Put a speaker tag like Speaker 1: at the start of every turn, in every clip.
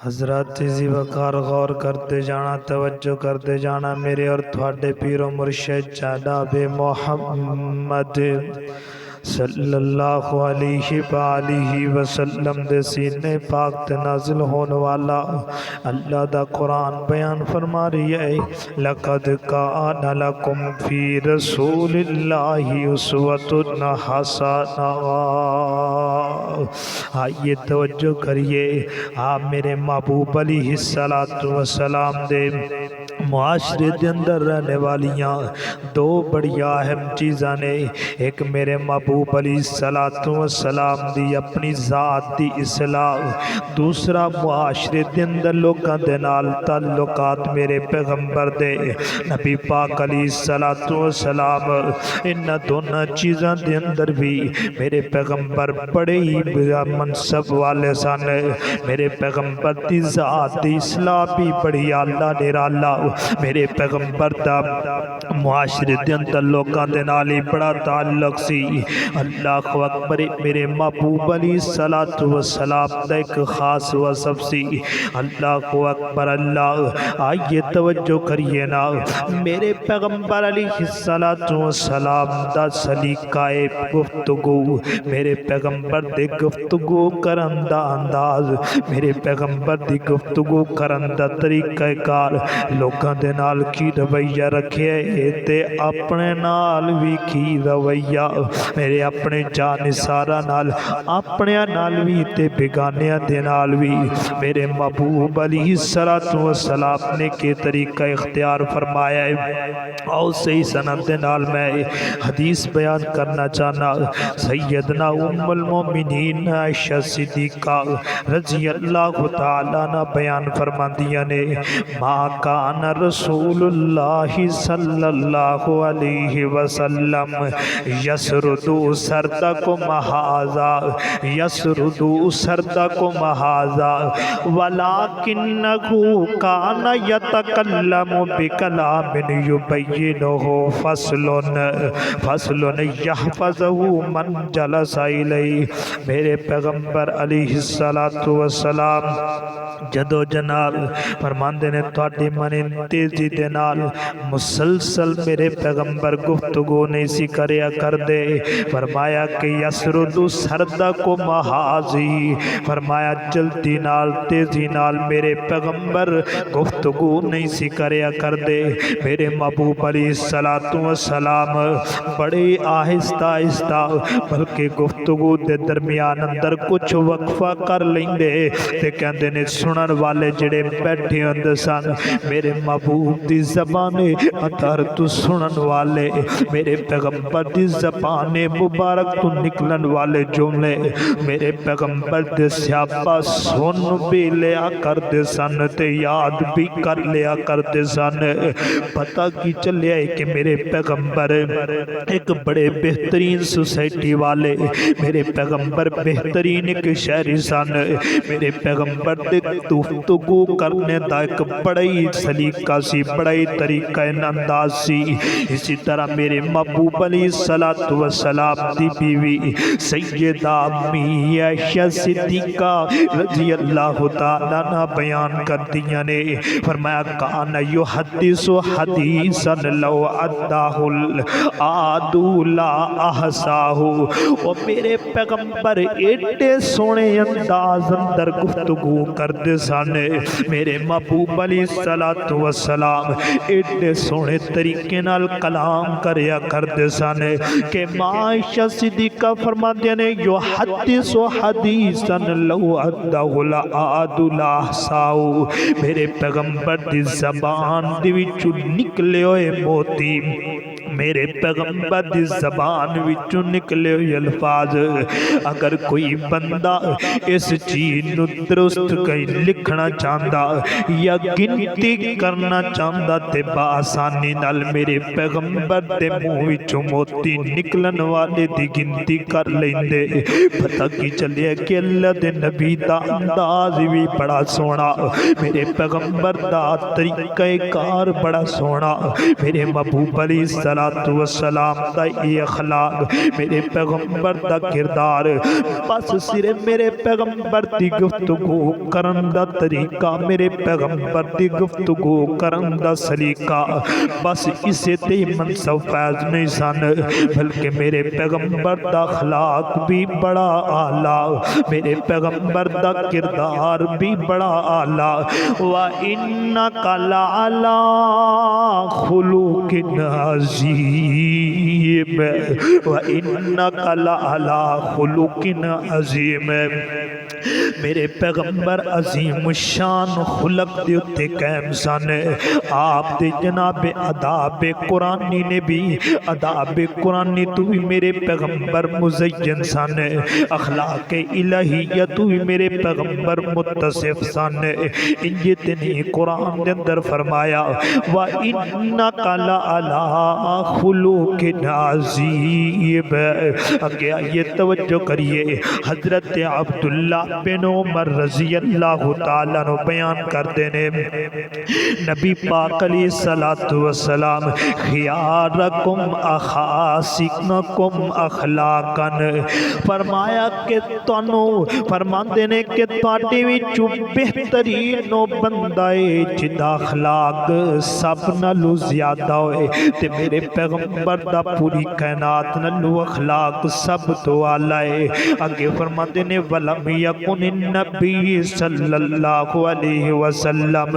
Speaker 1: حضرات ذی وقار غور کرتے جانا، توجہ کرتے جانا، میرے اور تھوڑے پیر و مرشد جناب محمد صلی اللہ علیہ وآلہ وسلم دے سینے پاک تے نازل ہونے والا اللہ دا قرآن بیان فرما رہی ہے، لَقَدْ كَانَ لَكُمْ فِي رَسُولِ اللَّهِ أُسْوَةٌ حَسَنَةٌ۔ آئیے توجہ کریے، آپ میرے محبوب علیہ السلام دے معاشرے دے اندر رہنے والیاں دو بڑی اہم چیزاں نے، ایک میرے محبوب علیہ السلام دی اپنی ذات دی اصلاح، دوسرا معاشرے دے اندر لوکاں دے نال تعلقات میرے پیغمبر دے نبی پاک علیہ السلام، ان دونوں چیزاں دے اندر بھی میرے پیغمبر بڑے ہی منصب والے سن، میرے پیغمبر دی ذات دی اصلاح بھی بڑی اعلیٰ نرالا، میرے پیغمبر دا معاشرے دے اندر لوکاں دے نال ہی بڑا تعلق سی۔ اللہ اکبر، میرے محبوب علیہ السلام دا ایک خاص وصف سی۔ اللہ اکبر اللہ، آئیے توجہ کریے نا، میرے پیغمبر علیہ السلام دا سلیقہ گفتگو، میرے پیغمبر دے گفتگو کرن دا انداز، میرے پیغمبر دی گفتگو کرن دا طریقہ کار، لوکاں دے نال کی رویہ رکھے تے اپنے نال بھی کی رویہ، میرے اپنے جانسارا نال، اپنے نال بھی تے بیگانیاں دے نال بھی، میرے محبوب علیہ السلام نے کے طریقہ اختیار فرمایا ہے۔ اور صحیح سند دے نال میں حدیث بیان کرنا چاہنا، سیدنا ام المومنین عائشہ صدیقہ رضی اللہ تعالیٰ عنہ بیان فرماندیاں نے، ما کان رسول اللہ صلی اللہ علیہ وسلم یسردو سردکم ھذا، یسردو سردکم ھذا ولکنہ کان یتکلم بکلام یبینہ فصل یحفظہ من جلس الیہ۔ میرے پیغمبر علیہ السلام جدو جناب فرماندے نے تواڈی من تیزی دے نال مسلسل میرے پیغمبر گفتگو نہیں سی کریا کر دے، فرمایا کہ یسرد سردکم ھذی، فرمایا جلدی نال تیزی نال میرے پیغمبر گفتگو نہیں سی کریا کر دے۔ میرے محبوب علیہ السلام بڑے آہستہ آہستہ بلکہ گفتگو دے درمیان اندر کچھ وقفہ کر لیندے تے کہندے نے سنن والے جڑے بیٹھے ہوندے سن، میرے محبوب دی زبان اندر تو سنن والے، میرے پیغمبر دی زبان مبارک تو نکلن والے جملے میرے پیغمبر دے صحابہ سن بھی لیا کرتے سن تے یاد بھی کر لیا کرتے سن۔ پتہ کی چلیا ہے کہ میرے پیغمبر ایک بڑے بہترین سوسائٹی والے، میرے پیغمبر بہترین ایک شہری سن، میرے پیغمبر دے گفتگو کرنے دا ایک بڑا ہی سلیقہ سی، بڑا ہی طریقہ انداز سی۔ اسی طرح میرے محبوب علیہ السلام دی بیوی سیدہ امی عائشہ صدیقہ رضی اللہ تعالیٰ عنہ بیان کر دیا نے، فرمایا کان یحدث حدیثا لو عدہ العادو لا احصاہ۔ اور میرے پیغمبر ایڈے سونے انداز اندر گفتگو کرتے سن، میرے محبوب علیہ السلام ایڈے سونے طریقے نال کلام کریا کرتے سن کہ عائشہ صدیقہ فرماتے ہیں یحدث حدیثا لو عدہ العادو لا احصاہ، میرے پیغمبر دی زبان دی وچوں نکلے ہوئے موتی، میرے پیغمبر دی زبان وچوں نکلے ہوئے الفاظ اگر کوئی بندہ اس چیز نو درست کہیں لکھنا چاہتا یا گنتی کرنا چاہتا تے بآسانی نال میرے پیغمبر دے منہ وچوں موتی نکلن والے دی گنتی کر لیندے۔ پتہ کی چلے کہ اللہ دے نبی دا انداز بھی بڑا سونا، میرے پیغمبر دا طریقہ کار بڑا سونا، میرے محبوب علیہ الصلاۃ والسلام دا یہ اخلاق، میرے پیغمبر دا کردار، بس صرف میرے پیغمبر دی گفتگو کرن دا طریقہ، میرے پیغمبر دی گفتگو کرن دا سلیقہ، بس اسے تے منصب فیض نہیں سن، بلکہ میرے پیغمبر دا اخلاق بھی بڑا اعلیٰ، میرے پیغمبر دا کردار بھی بڑا اعلیٰ۔ وَإِنَّكَ لَعَلَىٰ خُلُقٍ عَظِيمٍ، وَإِنَّكَ لَعَلَىٰ خُلُقٍ عَظِيمٍ، میرے پیغمبر عظیم الشان خلق دے اتے قائم سن۔ آپ دے جناب آداب قرآنی نے بھی، آداب قرآنی تو بھی میرے پیغمبر مزین سن، اخلاق الہیہ تو بھی میرے پیغمبر متصف سن۔ انجت نے قرآن دے اندر فرمایا وَإِنَّكَ لَعَلَىٰ خُلُقٍ عَظِيمٍ۔ اگے آئیے توجہ کریے، حضرت عبداللہ بن عمر رضی اللہ تعالیٰ عنہ بیان کرتے نے، نبی پاک علیہ الصلوۃ والسلام خیارکم احاسنکم اخلاقا، فرمایا کہ تانوں فرماندے نے کہ تواڈے وچوں بہترین او بندہ ہے جدا اخلاق سب نالوں زیادہ ہوئے، تے میرے پیغمبر دا پوری کائنات نالوں اخلاق سب تو اعلی ہے۔ اگے فرماندے نے ولم یکن النبی صلی اللہ علیہ وسلم،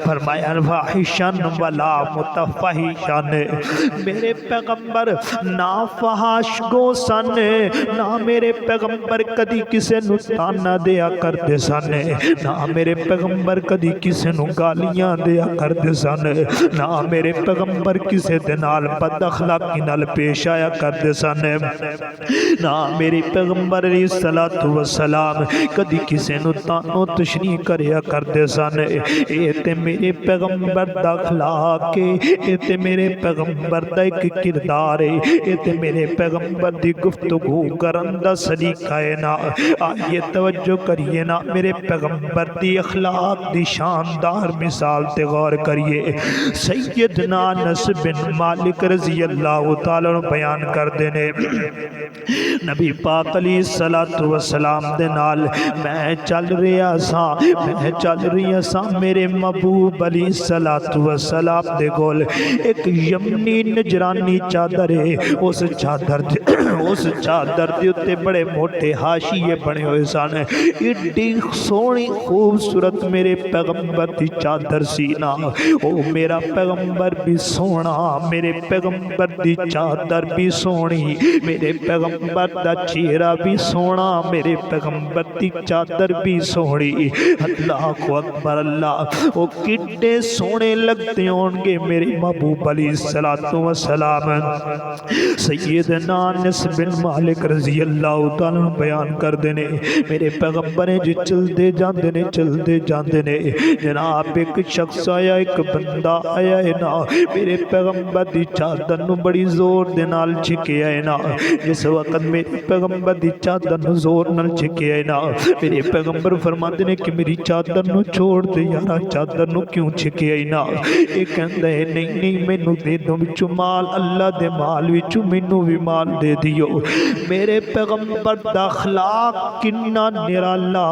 Speaker 1: فرمایا فاحشا ولا متفحشا، میرے پیغمبر نہ فحش گو سن، نہ میرے پیغمبر کدی کسے نو تانا دیا کرتے سن، نہ میرے پیغمبر کدی کسے نو گالیاں دیا کرتے سن، نہ میرے پیغمبر کسے دے نال بد اخلاقی نال پیش آیا کرتے سن، نہ میرے پیغمبر علیہ الصلوۃ والسلام کدی کسے نو تانو تشریح کریا کردے سن۔ اے تے میرے پیغمبر دا اخلاق ہے، اے تے میرے پیغمبر دا ایک کردار ہے، اے تے میرے پیغمبر دی گفتگو کرن دا سلیقہ ہے نا۔ آئیے توجہ کریے نا، میرے پیغمبر دی اخلاق دی شاندار مثال تے غور کریے۔ سیدنا انس بن مالک رضی اللہ تعالیٰ عنہ بیان کردے نے، نبی پاک علیہ الصلوۃ والسلام دے نال میں چل رہا سا، میرے محبوب علیہ الصلوۃ والسلام دے کول ایک یمنی نجرانی چادر ہے، اس چادر دے اتے بڑے موٹے حاشیے بنے ہوئے سن، ایڈی سونی خوبصورت میرے پیغمبر دی چادر سی نا، او میرا پیغمبر بھی سونا، میرے پیغمبر دی چادر بھی سونی، میرے پیغمبر دا چہرہ بھی سونا، میرے پیغمبر دی چادر بھی سونی۔ اللہ اکبر اللہ، وہ کتنے سونے لگتے ہوں گے میرے محبوب علیہ الصلوۃ والسلام۔ سیدنا انس بن مالک رضی اللہ تعالیٰ بیان کر دینے، میرے پیغمبر جی چلتے جاندے نے، جناب ایک شخص آیا، ایک بندہ آیا ہے نا، میرے پیغمبر دی چادر نو بڑی زور دے نال چھکیا ہے نا، جس وقت میرے پیغمبر دی چادر نو زور نال چھکیا ہے نا، میرے پیغمبر فرماتے نے کہ میری چادر نو چھوڑ دے یارا، چادر نو کیوں چھکیا ہے نا؟ ایک کہندا ہے نہیں مینوں دے دو وچوں مال، اللہ دے مال وچوں مینوں بھی مال دے دیو۔ میرے پیغمبر دا اخلاق کنا نرالا،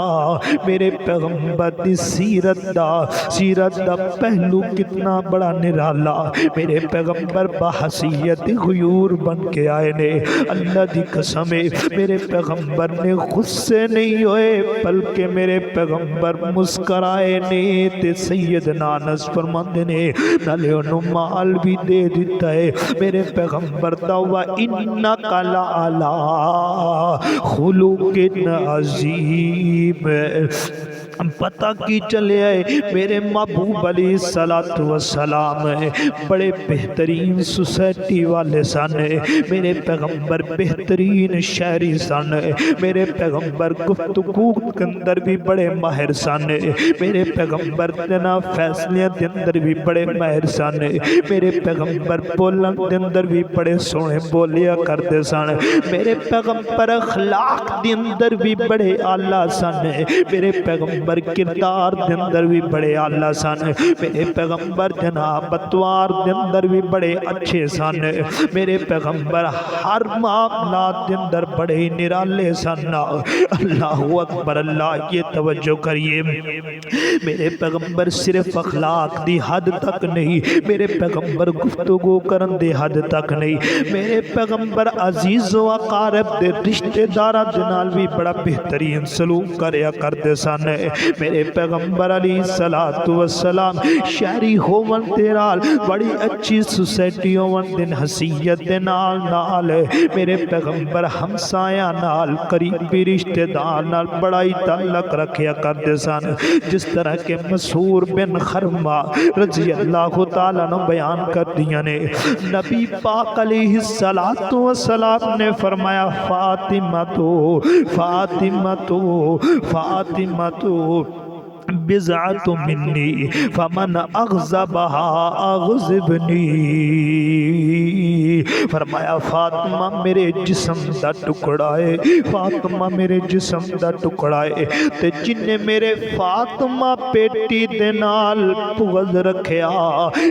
Speaker 1: میرے پیغمبر دی سیرت دا پہلو کتنا بڑا نرالا، میرے پیغمبر بحیثیت غیور بن کے آئے نے، اللہ دی قسم ہے میرے پیغمبر نے غصے نہیں ہوئے بلکہ میرے پیغمبر مسکرائے نے، تے سیدنا انس فرماندے نے نالے انہوں مال بھی دے دیتا ہے۔ میرے پیغمبر دا وَإِنَّكَ لَعَلَىٰ خُلُقٍ عَظِيمٍ۔ پتہ کی چلے آئے میرے محبوب علیہ الصلوۃ والسلام بڑے بہترین سوسائٹی والے سن، میرے پیغمبر بہترین شہری سن، میرے پیغمبر گفتگو کے اندر بھی بڑے ماہر سن، میرے پیغمبر جناب فیصلے کے اندر بھی بڑے ماہر سن، میرے پیغمبر بولن کے اندر بھی بڑے سونے بولیا کرتے سن، میرے پیغمبر اخلاق کے اندر بھی بڑے اعلیٰ سن، میرے پیغمبر پیغمبر کردار دے اندر بھی بڑے اعلیٰ سن، میرے پیغمبر جناب بطوار دے اندر بھی بڑے اچھے سن، میرے پیغمبر ہر معاملات دے اندر بڑے نرالے سن۔ اللہ اکبر، اللہ یہ توجہ کریے، میرے پیغمبر صرف اخلاق دی حد تک نہیں، میرے پیغمبر گفتگو کرن دی حد تک نہیں، میرے پیغمبر عزیز و اقارب دے رشتہ داراں دے نال بھی بڑا بہترین سلوک کریا کرتے سن۔ میرے پیغمبر علیہ السلام شہری ہون دے نال بڑی اچھی سوسائٹی ہون دے حیثیت دے نال میرے پیغمبر ہمسایاں نال قریبی رشتہ دار نال بڑا ہی تعلق رکھیا کرتے سن، جس طرح کہ مسعور بن خرمہ رضی اللہ تعالیٰ عنہ بیان کر دیا نے، نبی پاک علیہ السلام نے فرمایا فاطمہ بضعۃ منی فمن اغضبها اغضبنی، فرمایا فاطمہ میرے جسم دا ٹکڑا ہے، فاطمہ میرے جسم دا ٹکڑا ہے، تے جن نے میرے فاطمہ بیٹی دے نال بغض رکھیا،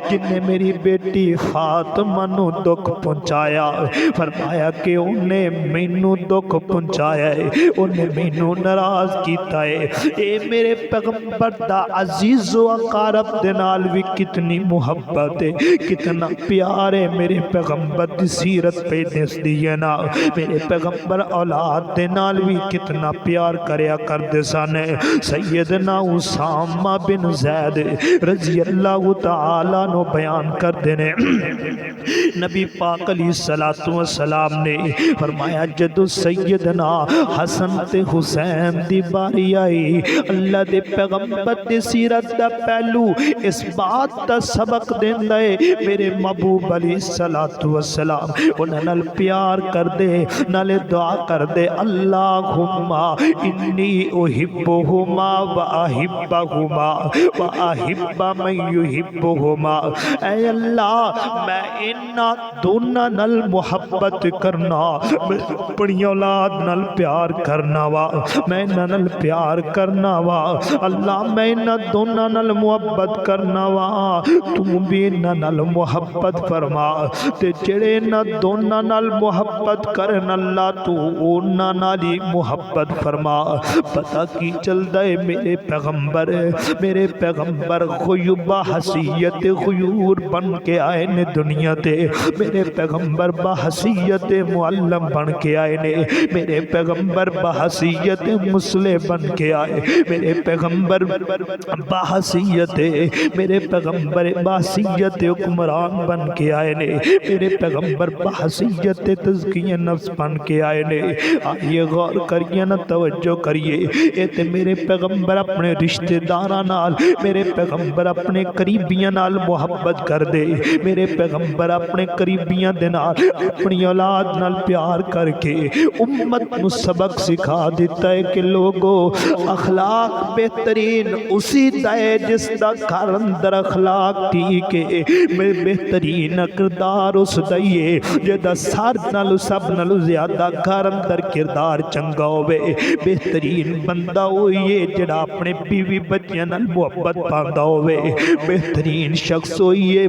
Speaker 1: جن نے میری بیٹی فاطمہ نو دکھ پہنچایا، فرمایا کہ انہیں مینوں دکھ پہنچایا ہے، انہیں مینوں ناراض کیتا ہے۔ اے میرے پیغمبر دا عزیز و اقارب دے نال بھی کتنی محبت ہے، کتنا پیار ہے، میرے پیغمبر دی سیرت پہ دس دیئے نا، میرے پیغمبر اولاد دے نال بھی کتنا پیار کریا کردے سن۔ سیدنا اسامہ بن زید رضی اللہ تعالیٰ نو بیان کر دینے، نبی پاک علیہ السلام نے فرمایا جدو سیدنا حسن تے حسین دی باری آئی، اللہ دے پیغمبر دی سیرت دا پہلو اس بات دا سبق دیندہ ہے، میرے محبوب علیہ السلام انہاں نال پیار کر دے، نال دعا کر دے، اللہم انی احبہما و احبہما و احب من یحبہما، اے اللہ میں انہاں دونوں نال محبت کرنا، میں اپنی اولاد نال پیار کرنا وا، میں انہاں نال پیار کرنا وا، اللہ میں انہاں دونوں نال محبت کرنا وا، تم بھی انہاں نال محبت فرما، تے جڑے انہاں دونوں نال محبت کرن اللہ تو انہاں نال ہی محبت فرما۔ پتہ کی چلدا ہے میرے پیغمبر غیوبہ حیثیت غیور بن کے آئے نے دنیا تے، میرے پیغمبر بحیثیت معلم بن کے آئے نے، میرے پیغمبر بحیثیت مسلح بن کے آئے، میرے پیغمبر بحیثیت حکمران بن کے آئے نے، میرے پیغمبر بحیثیت تزکیہ نفس بن کے آئے نے۔ آئیے غور کریے نا، توجہ کریے، اے تے میرے پیغمبر اپنے رشتہ داراں نال، میرے پیغمبر اپنے قریبیاں نال محبت کر دے، میرے پیغمبر اپنے قریبیاں دے نال اپنی اولاد نال پیار کر کے امت نو سبق سکھا دیتا ہے کہ لوگو اخلاق بہترین اسی دا ہے جس دا گھر اندر اخلاق ٹھیک ہے، میں بہترین کردار اس دئیے جدا سار نالو سب نالو زیادہ گھر اندر کردار چنگا ہوئے، بہترین بندہ ہوئیے جڑا اپنے بیوی بچیاں نال محبت پاندہ ہوئے، بہترین شخص ہوئیے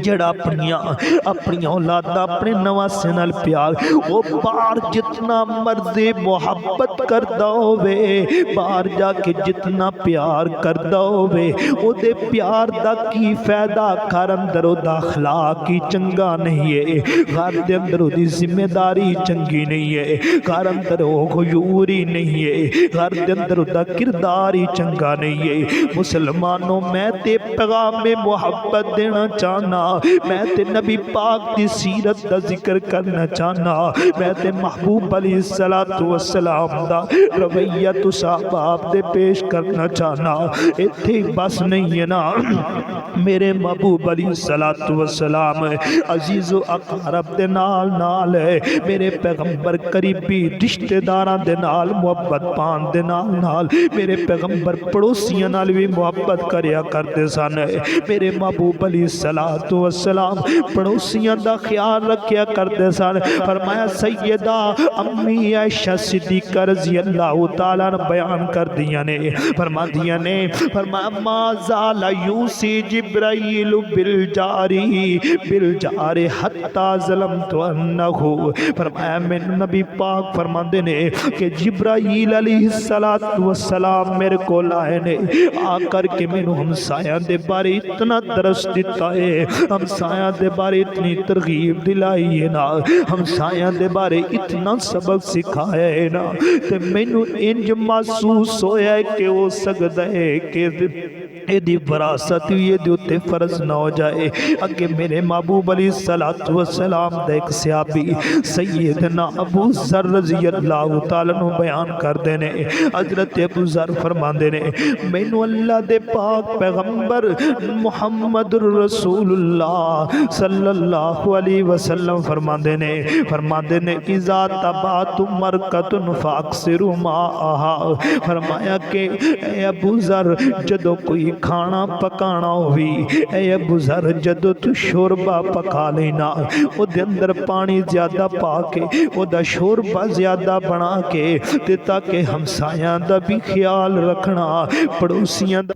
Speaker 1: جڑا اپنی اولاد اپنے نواسے نال پیار، وہ بار جتنا مرضی محبت کردہ ہوئے، بار جا کے جتنا پیار کردہ ہوئے، او دے پیار دا کی فائدہ، گھر اندر او دا اخلاق کی چنگا نہیں ہے، گھر دے اندر او دی ذمہ داری چنگی نہیں ہے، گھر اندر او غیوری نہیں ہے، گھر دے اندر او دا کرداری چنگا نہیں ہے۔ مسلمانوں میں تے پیغام محبت دینا چاہنا، میں تے نبی پاک دی سیرت دا ذکر کرنا چاہنا، میں تے محبوب علیہ السلام دا رویہ تو صحابہ دے پیش کرنا چاہنا، اتھے بس نہیں ہے نا، میرے محبوب علیہ السلام عزیز و اقارب دے نال میرے پیغمبر قریبی رشتہ داراں دے نال محبت پان دے نال میرے پیغمبر پڑوسیاں نال بھی محبت کریا کرتے سن، میرے محبوب علیہ السلام پڑوسیاں دا خیال رکھیا کرتے سن۔ فرمایا سیدہ امی عائشہ صدیقہ رضی اللہ تعالیٰ نے بیان کر دیا نے، فرمایا فرما دیا نے فرمایا ما زال یوسی جبرائیل بالجار حتی ظلمت انہو فرمایا میں نبی پاک فرما دینے کہ جبرائیل علیہ السلام میرے کو لائے نے آ کر کے میں نے ہمسایہ دے بارے اتنا درس دیتا ہے ہمسایہ دے بارے اتنی ترغیب دلائی ہے نا ہمسایہ دے بارے اتنا سبق سکھایا ہے نا تے میں نے انج محسوس ہویا ہے کہ ہو سکتا ہے کہ دی وراثت یہ دیوتے فرض نہ ہو جائے اگے میرے محبوب علیہ السلام دا ایک صحابی سیدنا ابو ذر رضی اللہ تعالیٰ نو بیان کر دینے حضرت ابو ذر فرما دینے میں نو اللہ دے پاک پیغمبر محمد رسول اللہ صلی اللہ علیہ وسلم فرما دینے اذا تبات مرکت فاکسر ماءہا فرمایا کہ اے ابو ذر جدو کوئی کھانا پکانا ہوئی اے ابو ذر جدو تو شوربہ پکا لینا او دے اندر پانی زیادہ پاکے او دا شوربہ زیادہ بنا کے تے تاکہ ہمسایاں دا بھی خیال رکھنا پڑوسیاں دا